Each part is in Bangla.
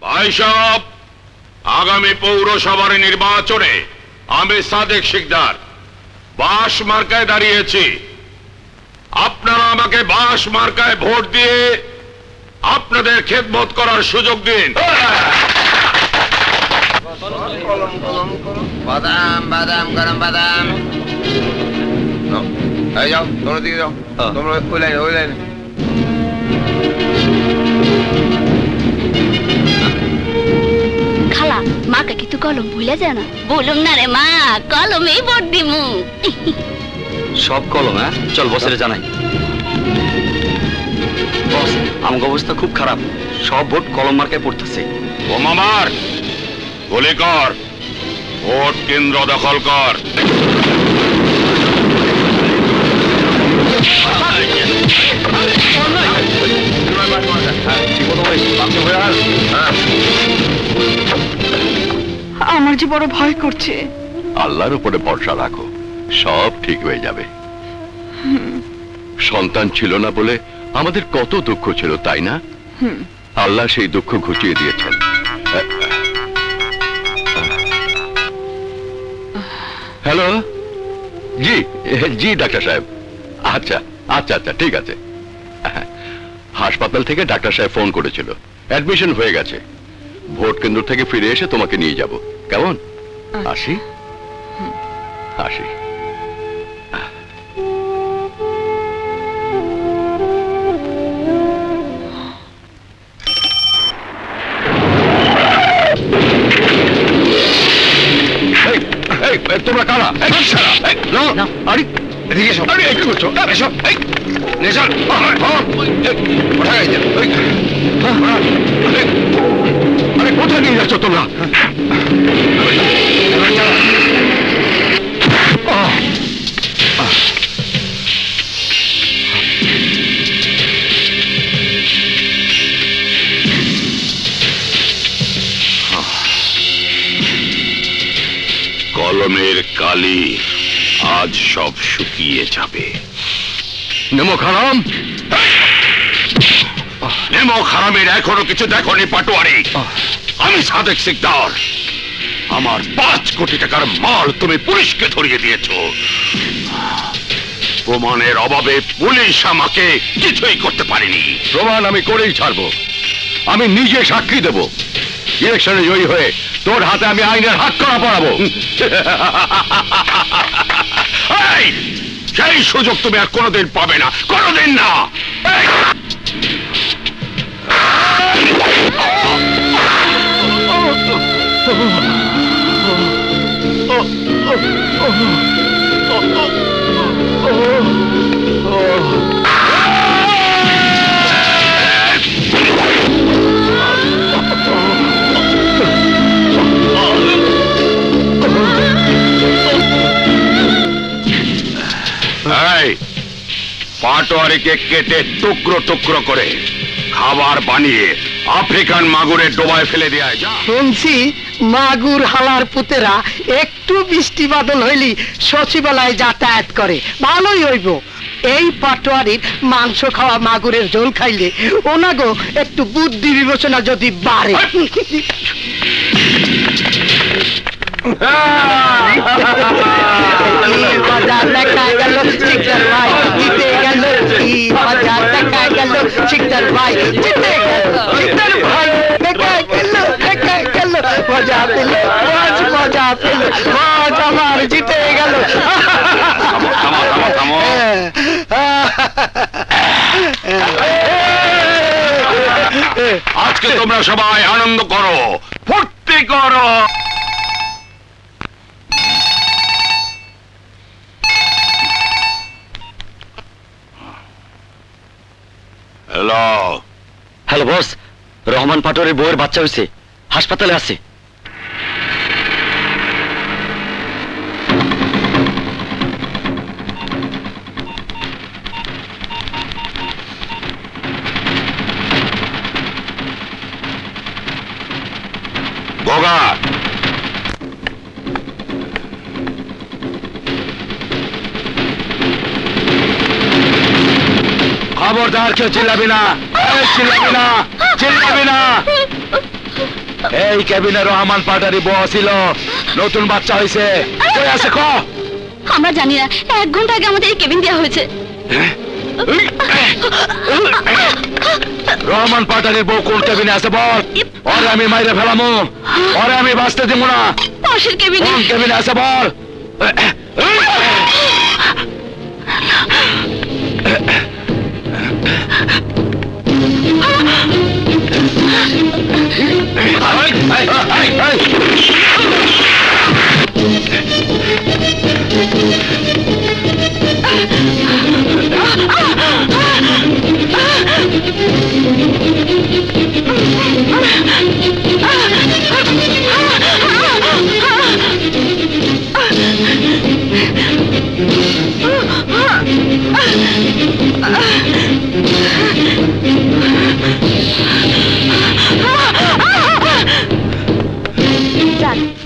ভাই সাহেব, আগামী পৌরসভার নির্বাচনে আমি সাদেক শিকদার বাঁশ মার্কায় দাঁড়িয়েছি। আপনারা আমাকে বাঁশ মার্কায় ভোট দিয়ে আপনাদের খেদমত করার সুযোগ দিন। বাদাম বাদাম গরম বাদাম। এই যাও, তোমরা দিকে যাও, তোমরা ওই লাইনে ওই লাইনে। খালা মাকে কিন্তু কলম ভুলে যায় না। বলুম না রে মা, কলমেই ভোট দিমু। সব কলম। হ্যাঁ চল বসের জানাই। বস, আমার অবস্থা খুব খারাপ, সব ভোট কলম মার্কায় পড়তেছে। বোমা মার, গুলি কর, ভোট কেন্দ্র দখল কর। আমার যে বড় ভয় করছে। আল্লাহর উপরে ভরসা রাখো, সব ঠিক হয়ে যাবে। সন্তান ছিল না বলে আমাদের কত দুঃখ ছিল, তাই না? আল্লাহ সেই দুঃখ ঘুচিয়ে দিয়েছেন। হ্যালো, জি জি ডাক্তার সাহেব। আচ্ছা আচ্ছা আচ্ছা, ঠিক আছে। হাসপাতাল থেকে ডাক্তার সাহেব ফোন করেছিল, অ্যাডমিশন হয়ে গেছে। ভোট কেন্দ্র থেকে ফিরে এসে তোমাকে নিয়ে যাব, কেমন? আসি আসি। তোমরা কারা? আরে এদিকে এসো। আরে কি করছো? এসো। নেশাল আরে কোথায় নিয়ে যাচ্ছ তোমরা? কলমের কালি আজ সব শুকিয়ে যাবে। নেমো খারাম, নেমো খারামের এখনো কিছু দেখনি পাটোয়ারি। আমি সাদেক শিকদার, আমার 5 কোটি টাকার মাল তুমি পুলিশকে ধরিয়ে দিয়েছো। প্রমাণের অভাবে পুলিশ আমাকে কিছুই করতে পারেনি। প্রমাণ আমি করেই ছাড়বো। আমি নিজে সাক্ষী দেব। ইলেকশনে জয়ী হয়ে তোর হাতে আমি আইনের হাত করা পড়াবো। সেই সুযোগ তুমি আর কোনোদিন পাবে না, কোনোদিন না। পাটোয়ারিকে কেটে টুকরো টুকরো করে খাবার বানিয়ে আফ্রিকান মাগুরের ডোবায় ফেলে দেয়। শুনছি মাগুর হালার পুতেরা একটু বৃষ্টি বাদল হইলি সচিবালয়ে যাতায়াত করে, ভালোই হইব। এই পাটোয়ারির মাংস খাওয়া মাগুরের ঝোল খাইলে ওনাগো একটু বুদ্ধি বিবেচনা যদি বাড়ে। মজা দেখা গেল শিকদার ভাই জিতে গেল, কি মজা দেখা গেল শিকদার ভাই জিতে গেল, শিকদার ভাই দেখা গেল দেখা গেল, মজা পেল মজা পেল, মজ আমার জিতে গেল। আজকে তোমরা সবাই আনন্দ করো, ফুর্তি করো। হ্যালো হ্যালো বস, রহমান পাটোয়ারির বউয়ের বাচ্চা হয়েছে, হাসপাতালে আছে। গোগা, খবরদার কেউ চিল্লাবি না, চিল্লাবি না, চিল্লাবি না। এই কেবিনে রহমান পাটারি বউ ছিল, নতুন বাচ্চা হয়েছে, কই আছে ক? আমরা জানি না, 1 ঘন্টা আগে আমাদের এই কেবিন দেওয়া হয়েছে। রহমান পাটারির বউ কোন কেবিনে আছে বল, ওরে আমি মাইরে ফেলামু, ওরে আমি বাঁচতে দিব না। পাশের কেবিনে। কোন কেবিনে আছে বল।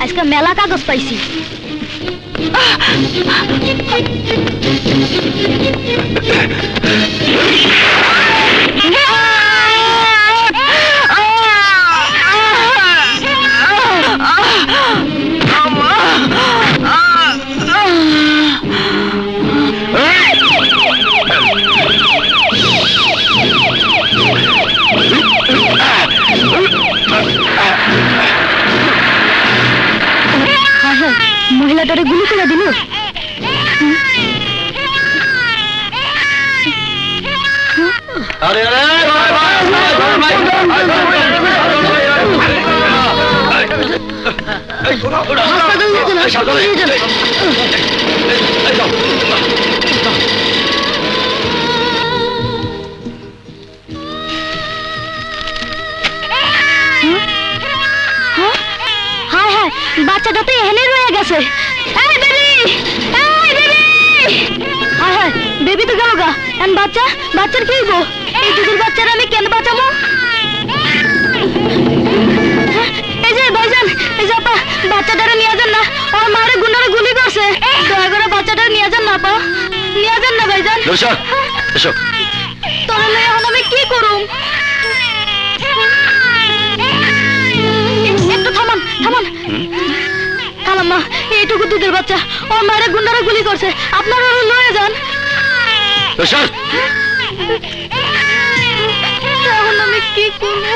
আজকে মেলা কাগজ পাইছি। মহিলাটারে গুলি করে দিল। আরে বাচ্চাটা তো এখানে রয়ে গেছে। বেবি তো গেল গা। বাচ্চার কি হইব? এই দুধের বাচ্চারা আমি কেন বাঁচাবো? এই যে ভাইজান, এই যে আপা, বাচ্চাটারে নিয়ে যান না, আমার মারে গুন্ডারে গুলি করছে। দয়া করে বাচ্চাটারে নিয়ে যান না আপা, নিয়ে যান না ভাইজান। তোরা মেয়ে এখন আমি কি করুম? একটু থামান খালাম্মা, এইটুকু দুধের বাচ্চা, ওর মায়ের গুন্ডারা গুলি করছে, আপনারা লয়ে যান। এখন আমি কি করবো?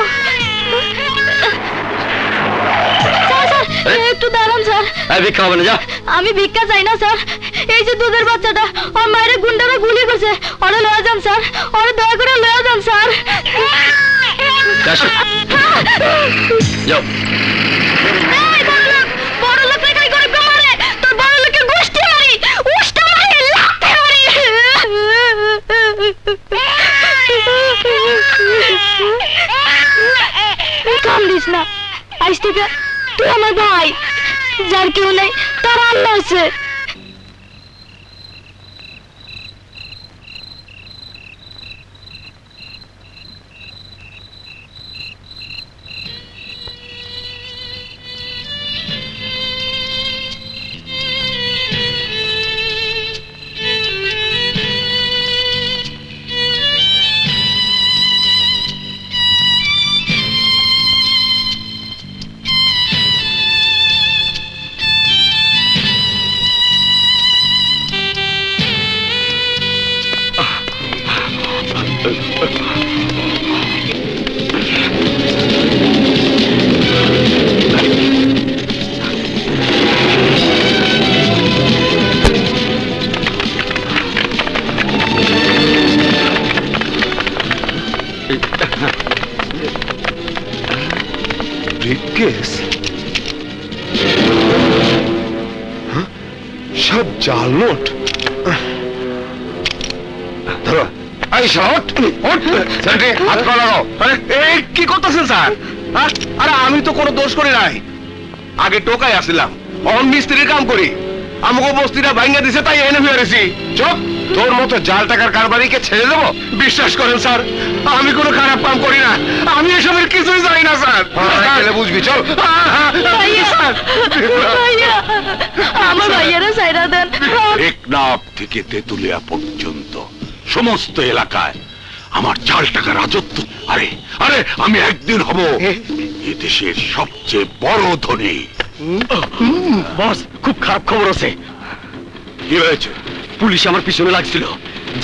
একটু দাঁড়ান স্যার। ভিক্ষা হবে না, যা। আমি ভিক্ষা চাই না স্যার, এই যে দুধের বাচ্চাটা, ওর মায়ের গুন্ডারা গুলি করছে, ওরা লয়ে যান স্যার, ওরা দয়া করে লয়ে যান স্যার। যাও। কান্দিস না, আজ থেকে তুই আমার ভাই, যার কেউ নেই তার আল্লাহ আছে। সব জাল নোট। ধরো, কি করতেছেন স্যার? আরে আমি তো কোনো দোষ করি নাই, আগে টোকাই আসছিলাম, অন মিস্ত্রির কাম করি, আমাকে বস্তিটা ভাঙ্গা দিছে তাই এনে ফিরেছি। চুপ, তোর মতো জাল টাকার কারবারিকে ছেড়ে দেবো? বিশ্বাস করেন স্যার, আমি কোনো খারাপ কাম করি না, আমি এসবের কিছুই জানি না স্যার। বুঝবি, চল। আমার ভাইয়ারা সাইরা দেন। টেকনাফ থেকে তেতুলিয়া পর্যন্ত সমস্ত এলাকায় আমার জাল টাকা রাজত্ব। আরে আরে আমি একদিন হব এ দেশের সবচেয়ে বড় ধনী। বস, খুব খারাপ খবর আছে। কি হয়েছে? পুলিশ আমার পিছনে লাগছিল,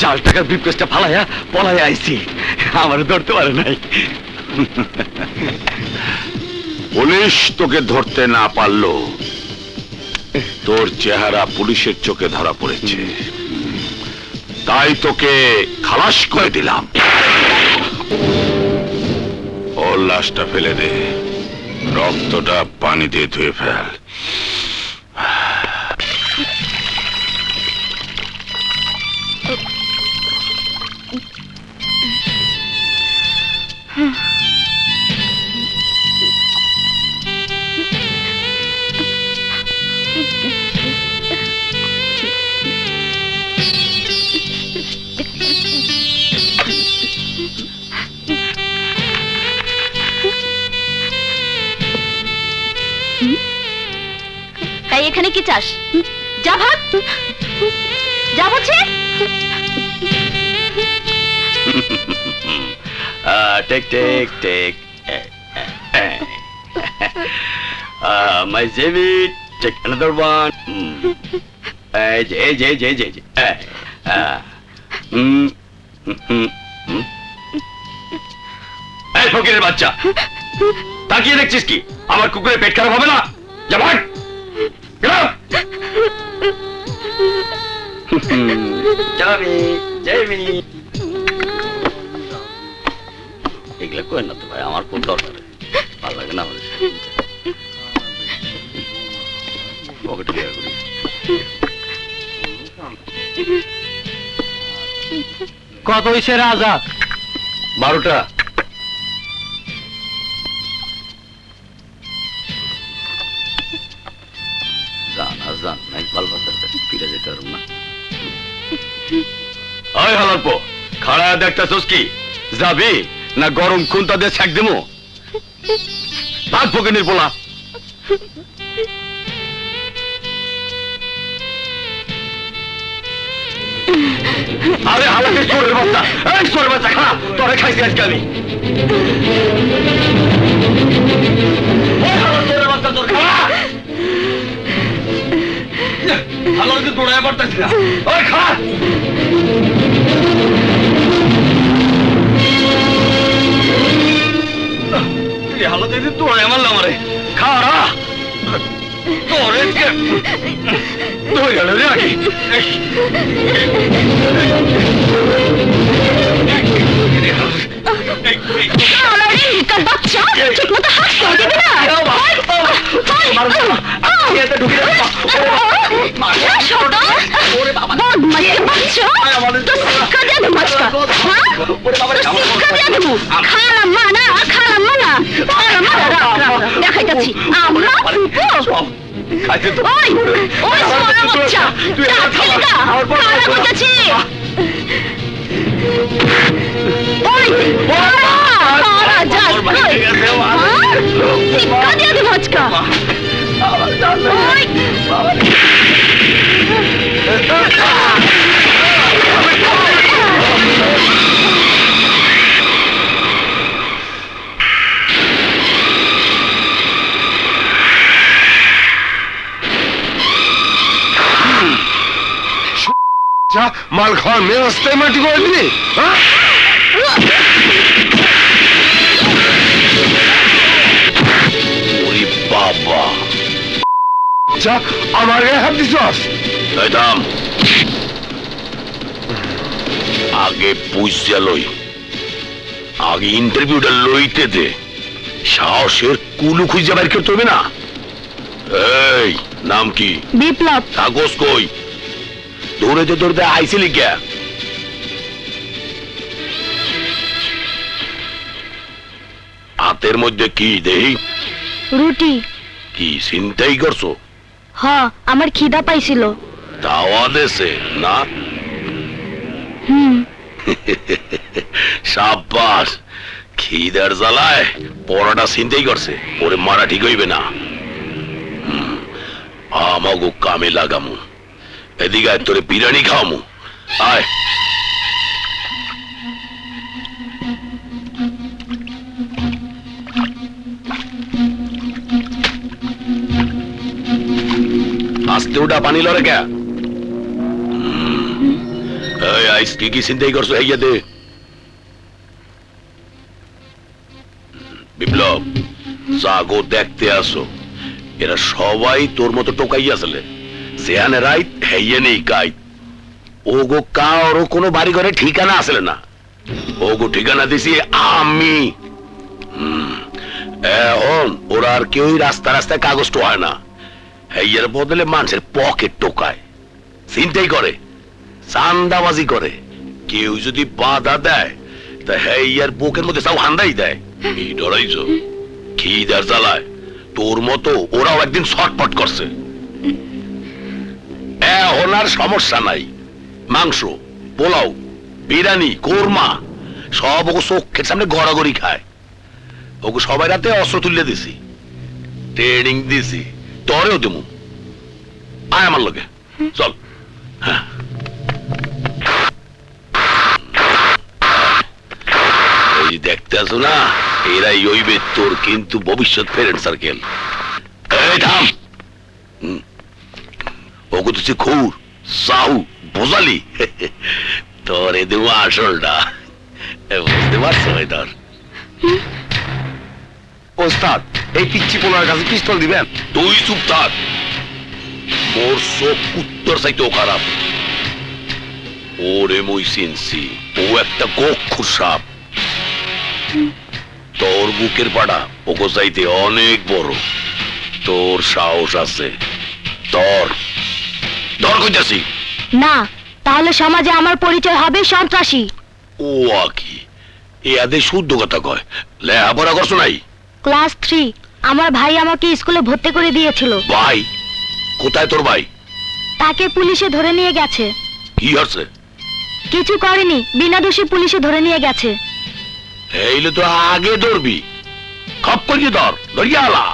জাল টাকার ব্রিফকেসটা ফালাইয়া পলাইয়া আইছি, আমার ধরতে পারে নাই। পুলিশ তোকে ধরতে না পারলো, তোর চেহারা পুলিশের চোখে ধরা পড়েছে, তাই তোকে খালাস করে দিলাম। ওর লাশটা ফেলে দে, রক্তটা পানি দিয়ে ধুয়ে ফেল। তাই এখানে কি চাস? যা ভাগ, যা বলছে। টেক টেক টেক, মাই জেবি, টেক অ্যানাদার ওয়ান। এই ফকিরের বাচ্চা, তাকিয়ে দেখছিস কি? আমার কুকুরের পেট খারাপ হবে না? যা ভাগ। এগুলো কই না তো ভাই, আমার খুব দরকার, ভালো লাগে না আমার। পকেটে দেওয়া করি। কত হইছে রাজা? 12টা। জান নাই বাল বাচ্চার কাছে ফিরে যেতে পারব না। ওই হালারপো, খাড়া দেখতেছস কি? যাবি না গরম খুন্তা দিয়ে ছ্যাক দেবো? ভাগ ফকিনির পোলা। আরে হালাকে চোরের বাচ্চা, এই চোরের বাচ্চা, খা, তোরে খাইছি আজকে আমি। ওই হালার চোরের বাচ্চা, তোর খা। হালাকে দৌড়ায় পড়তেছি না, ওই খা। হালাতে দৌড়ায় মারলাম, আমারে খা রা। তোরে ধরে গেল রে আগে। বাচ্চা ঠিক মতো হাত দিবি না। দেখাইতেছি আমরা মাল খাওয়ার মেয়ে রাস্তায় মাটি করে দিলি? বাবা আমার গায়ে হাত দিছস? আগে বুঝা লই, আগে ইন্টারভিউটা লইতে দে। সাহসের কুলু খুঁজে বাইর করতে হবে না। এই নাম কি? বিপ্লব। কাগজ কই? দৌড়াইতে দৌড়াইতে আইছিলি কে? হাতের মধ্যে কি দেই? রুটি। কি চিন্তাই করছো? হ্যাঁ, আমার খিদা পাইছিল। দাওয়া দেশে না? সাব্বাস, খিদার জ্বালায় পড়াটা চিন্তাই করছে, ওরে মারা ঠিক হইবে না। আমাগো কামে লাগামু, এদিকে তোরে বিরিয়ানি খাওয়ামু। আয় গাড়িতে উঠা পানি লড়ে কে? এই আইস কি চিন্তাই করছো? হইয়া দে বিপ্লব, জাগো দেখতে আসো, এরা সবাই তোর মতো টোকাই আসলে, যেখানে রাইত হেইয়ে নেই কাইত। ওগো কারো কোনো বাড়ি ঘরে ঠিকানা আসলে না, ওগো ঠিকানা দিছি আমি। এখন ওরা আর কেউই রাস্তা রাস্তায় কাগজ টোয়ায় না, হেইয়ের বদলে মানুষের পকেট টোকায়, চিন্তাই করে, চান্দাবাজি করে। কেউ যদি বাধা দেয় তা হেইয়ার বুকের মধ্যে সব হান্দাই দেয়। এই ডরাইছো খিদার জ্বালায় তোর মতো ওরাও একদিন ছটপট করছে। এখন আর সমস্যা নাই, মাংস, পোলাও, বিরিয়ানি, কোরমা সব ওকে চোখের সামনে গড়াগড়ি খায়। ওকে সবাই রাতে অস্ত্র তুলে দিছি, ট্রেনিং দিছি, তরেও দেবো। আয় আমার লোকে, চল। হ্যাঁ, এই দেখতে আসো না, এরাই হইবে তোর কিন্তু ভবিষ্যৎ ফ্রেন্ড সার্কেল। এই থাম, ওকে তুই খুর সাউ বোঝালি, তোরে দেবো আসলটা, বুঝতে পারছো? তোর ওস্তাদ, এই পিচ্চি পোলার কাছে পিস্তল দিবেন? তুই চুপ থাক, মোর চোখ উত্তর চাইতেও খারাপ। ওরে মই চিনছি, ও একটা গক্ষুর সাপ। তোর বুকের পাড়া ওকে চাইতে অনেক বড়, তোর সাহস আছে? তোর তোর কইতাছি না, তাহলে সমাজে আমার পরিচয় হবে সন্ত্রাসী। ও আকি এ আদে শুদ্ধ কথা কয়। লেখাপড়া করছো নাই? ক্লাস 3। আমার ভাই আমাকে স্কুলে ভর্তি করে দিয়েছিল। ভাই? কোথায় তোর ভাই? তাকে পুলিশে ধরে নিয়ে গেছে। কি হচ্ছে? কিছু করেনি, বিনা দোষী পুলিশে ধরে নিয়ে গেছে। এইলে তো আগে ধরবি, খপ করিয়ে ধর, ধরিয়া আলা।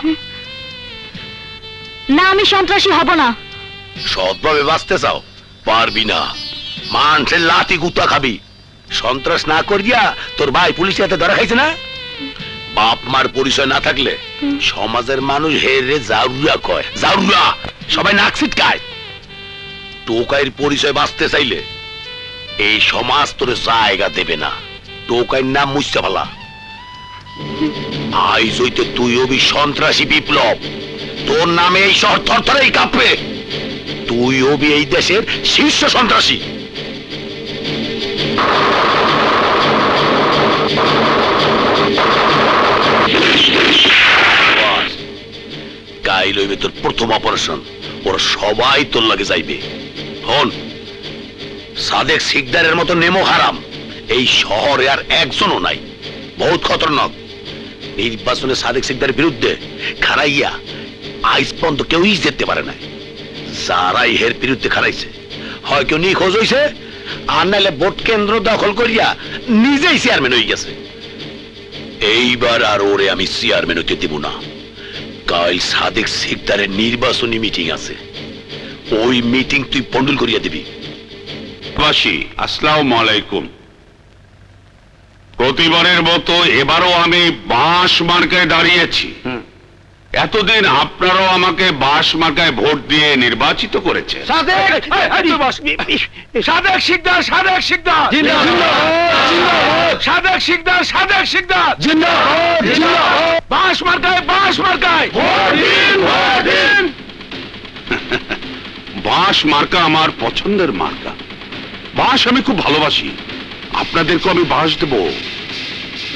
না, আমি সন্ত্রাসী হব না। সৎভাবে বাঁচতে চাও? পারবি না, মানুষের লাঠি গুতা খাবি। সন্ত্রাস না করিয়া তোর ভাই পুলিশের হাতে ধরা খাইছে না? বাপ মার পরিচয় না থাকলে সমাজের মানুষ হেরে জারুরা কয়, জারুরা সবাই নাক ছিটকায়। টোকাইয়ের পরিচয় বাঁচতে চাইলে এই সমাজ তোর জায়গা দেবে না। টোকাইয়ের নাম মুছতে ফেলা। আইজ হইতে তুই হবি সন্ত্রাসী বিপ্লব, তোর নামে এই শহর থরথরেই কাঁপবে। তুই হবি এই দেশের শীর্ষ সন্ত্রাসী। কাইল হইবে তোর প্রথম অপারেশন, ওরা সবাই তোর লাগে যাইবে। হন, সাদেক সিকদারের মতো নেমো হারাম এই শহরে আর একজনও নাই, বহুত খতরনাক। নির্বাচনে সাদেক সিকদারের বিরুদ্ধে খারাইয়া আইজ পর্যন্ত কেউই যেতে পারে না। যারাই হের বিরুদ্ধে খারাইছে হয় কেউ নিখোঁজ হইছে, আর নাইলে ভোট কেন্দ্র দখল করিয়া নিজেই চেয়ারম্যান হয়ে গেছে। এইবার আর ওরে আমি চেয়ারম্যান হইতে দিব না। কাল সাদেক সিকদারের নির্বাচনী মিটিং আছে, ওই মিটিং তুই পন্ডল করিয়া দিবি। আসসালামু আলাইকুম। প্রতিবারের মতো এবারও আমি বাঁশ মার্কায় দাঁড়িয়েছি। এতদিন আপনারাও আমাকে বাঁশ মার্কায় ভোট দিয়ে নির্বাচিত করেছেন। সাদেক শিকদার, সাদেক শিকদার, সাদেক শিকদার, সাদেক শিকদার, বাঁশ মার্কায়, বাঁশ মার্কায়। বাঁশ মার্কা আমার পছন্দের মার্কা। বাঁশ আমি খুব ভালোবাসি। আপনাদেরকে আমি বাঁশ দেব,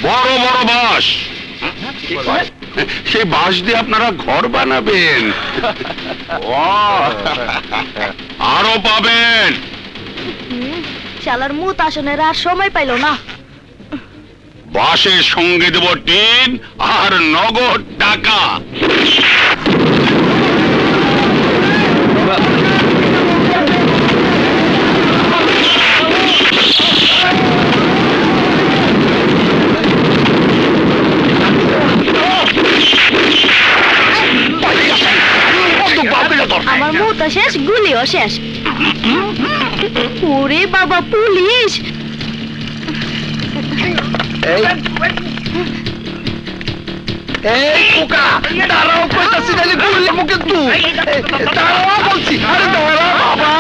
বড় বড় বাঁশ। সেই বাঁশ দিয়ে আপনারা ঘর বানাবেন, আরো পাবেন। শালার মুত আসনের আর সময় পাইল না। বাঁশের সঙ্গে দেব টিন আর নগদ টাকা। আমার মুত শেষ, গুলিও শেষ। ওরে বাবা, পুলিশ! এই পোকা দাঁড়াও কইতাছি নাকি গুলি মুখে তু দাঁড়াও বলছি আরে দাঁড়াও বাবা